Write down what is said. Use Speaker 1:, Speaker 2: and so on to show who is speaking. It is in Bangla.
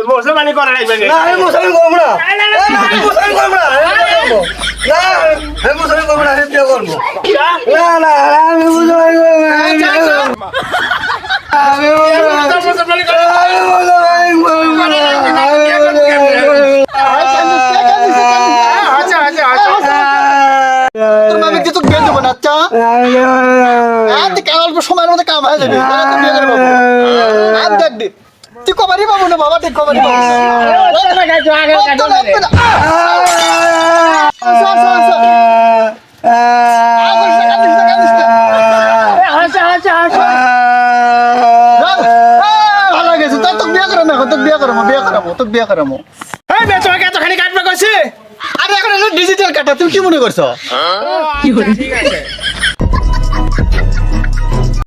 Speaker 1: মুসলমানি করে রাখবে
Speaker 2: না আমি মুসলমান করবো না আমি মুসলমান করবো না আমি মুসলমান করবো না আমি বিয়ে করবো না না আমি মুসলমান করবো না আমি মুসলমান
Speaker 3: তোর মামি কি তোকে বিয়ে দেবো না আচ্ছা তুই কেন অল্প সময়ের মধ্যে কাম হয়ে যাবি দেখ দি তুই কবারই পাবো না বাবা ঠিক কবারই পাবো ভালো গেছে তাই তোকে বিয়ে করাবো এখন তোকে বিয়ে করাবো
Speaker 1: এই বে তোমাকে এতখানি কাটবে কইছি
Speaker 3: আরে এখন ডিজিটাল কাটা তুমি কি মনে করছো
Speaker 1: ঠিক আছে